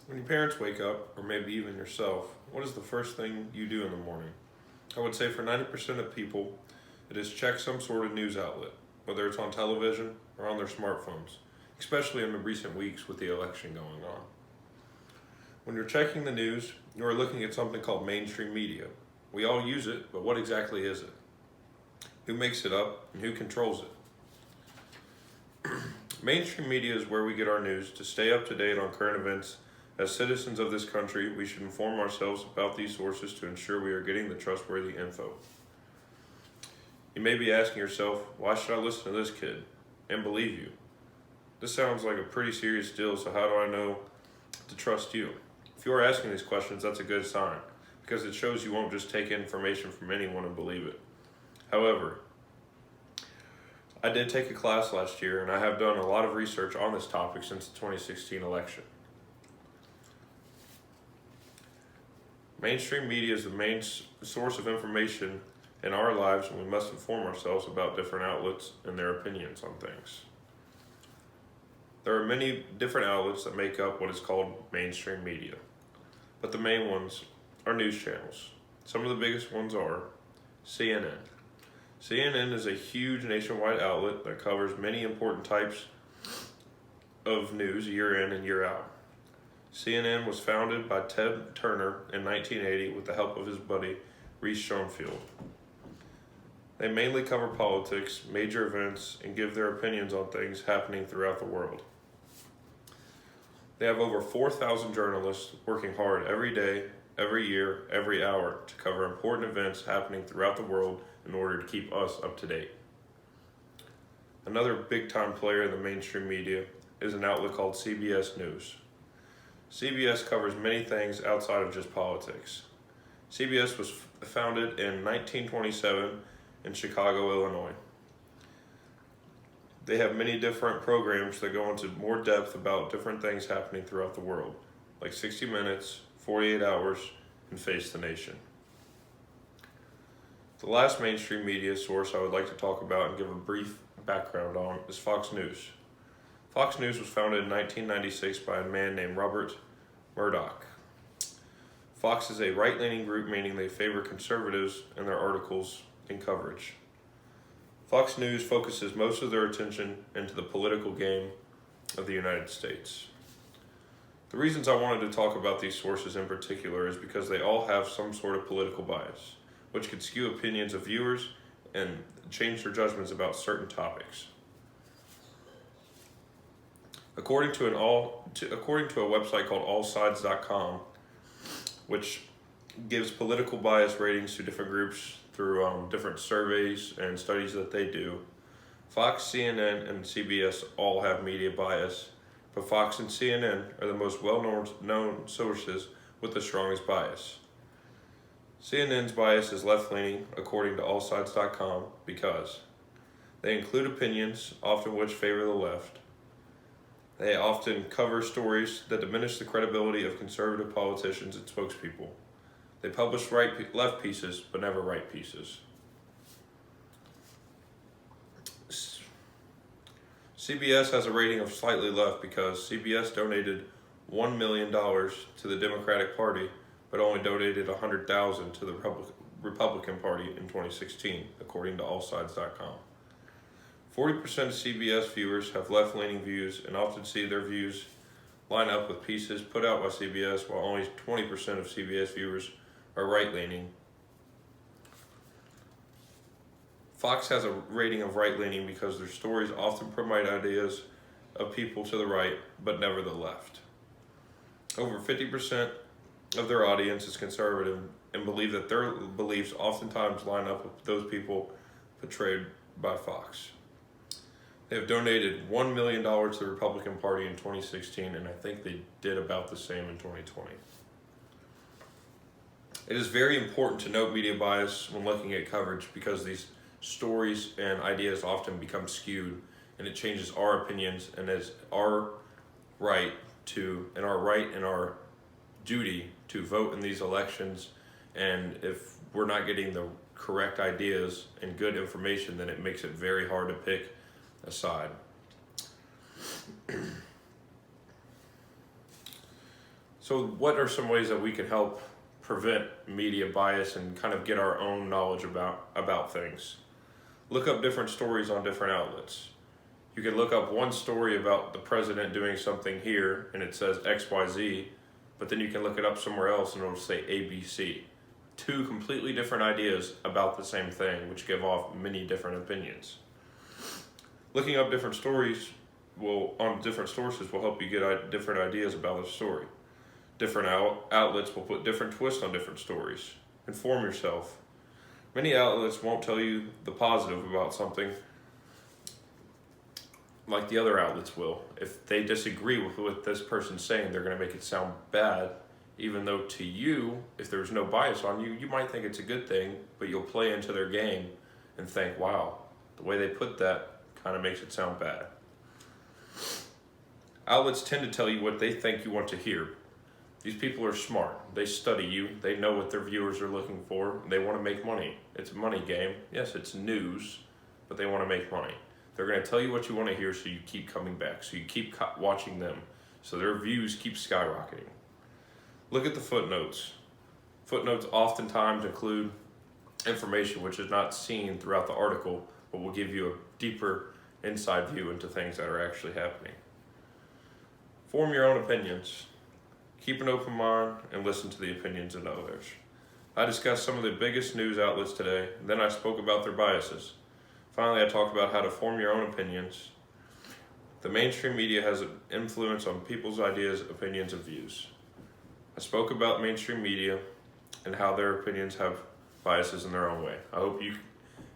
When your parents wake up, or maybe even yourself, what is the first thing you do in the morning? I would say for 90% of people, it is check some sort of news outlet, whether it's on television or on their smartphones, especially in the recent weeks with the election going on. When you're checking the news, you are looking at something called mainstream media. We all use it, but what exactly is it? Who makes it up and who controls it? Mainstream media is where we get our news to stay up to date on current events. As citizens of this country, we should inform ourselves about these sources to ensure we are getting the trustworthy info. You may be asking yourself, why should I listen to this kid and believe you? This sounds like a pretty serious deal, so how do I know to trust you? If you are asking these questions, that's a good sign, because it shows you won't just take information from anyone and believe it. However, I did take a class last year, and I have done a lot of research on this topic since the 2016 election. Mainstream media is the main source of information in our lives, and we must inform ourselves about different outlets and their opinions on things. There are many different outlets that make up what is called mainstream media, but the main ones are news channels. Some of the biggest ones are CNN. CNN is a huge nationwide outlet that covers many important types of news year in and year out. CNN was founded by Ted Turner in 1980 with the help of his buddy Reese Schonfield. They mainly cover politics, major events, and give their opinions on things happening throughout the world. They have over 4,000 journalists working hard every day, every year, every hour to cover important events happening throughout the world in order to keep us up to date. Another big-time player in the mainstream media is an outlet called CBS News. CBS covers many things outside of just politics. CBS was founded in 1927 in Chicago, Illinois. They have many different programs that go into more depth about different things happening throughout the world, like 60 Minutes, 48 Hours, and Face the Nation. The last mainstream media source I would like to talk about and give a brief background on is Fox News. Fox News was founded in 1996 by a man named Robert Murdoch. Fox is a right-leaning group, meaning they favor conservatives in their articles and coverage. Fox News focuses most of their attention into the political game of the United States. The reasons I wanted to talk about these sources in particular is because they all have some sort of political bias, which could skew opinions of viewers and change their judgments about certain topics. According to a website called allsides.com, which gives political bias ratings to different groups through different surveys and studies that they do, Fox, CNN, and CBS all have media bias, but Fox and CNN are the most well-known sources with the strongest bias. CNN's bias is left-leaning, according to allsides.com, because they include opinions, often which favor the left. They often cover stories that diminish the credibility of conservative politicians and spokespeople. They publish left pieces, but never right pieces. CBS has a rating of slightly left because CBS donated $1 million to the Democratic Party, but only donated $100,000 to the Republican Party in 2016, according to allsides.com. 40% of CBS viewers have left-leaning views and often see their views line up with pieces put out by CBS, while only 20% of CBS viewers are right-leaning. Fox has a rating of right-leaning because their stories often promote ideas of people to the right, but never the left. Over 50% of their audience is conservative and believe that their beliefs oftentimes line up with those people portrayed by Fox. They have donated $1 million to the Republican Party in 2016, and I think they did about the same in 2020. It is very important to note media bias when looking at coverage because these stories and ideas often become skewed, and it changes our opinions, and it's our right and our duty to vote in these elections. And if we're not getting the correct ideas and good information, then it makes it very hard to pick a side. So what are some ways that we can help prevent media bias and kind of get our own knowledge about things? Look up different stories on different outlets. You can look up one story about the president doing something here and it says XYZ, but then you can look it up somewhere else and it'll say ABC. Two completely different ideas about the same thing, which give off many different opinions. Looking up different stories on different sources will help you get different ideas about the story. Different outlets will put different twists on different stories. Inform yourself. Many outlets won't tell you the positive about something like the other outlets will. If they disagree with what this person's saying, they're going to make it sound bad, even though to you, if there's no bias on you, you might think it's a good thing, but you'll play into their game and think, wow, the way they put that kind of makes it sound bad. Outlets tend to tell you what they think you want to hear. These people are smart. They study you. They know what their viewers are looking for. They want to make money. It's a money game. Yes, it's news, but they want to make money. They're going to tell you what you want to hear so you keep coming back, so you keep watching them, so their views keep skyrocketing. Look at the footnotes. Footnotes oftentimes include information which is not seen throughout the article, but will give you a deeper inside view into things that are actually happening. Form your own opinions. Keep an open mind and listen to the opinions of others. I discussed some of the biggest news outlets today, and then I spoke about their biases. Finally, I talked about how to form your own opinions. The mainstream media has an influence on people's ideas, opinions, and views. I spoke about mainstream media and how their opinions have biases in their own way. I hope you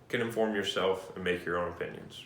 can inform yourself and make your own opinions.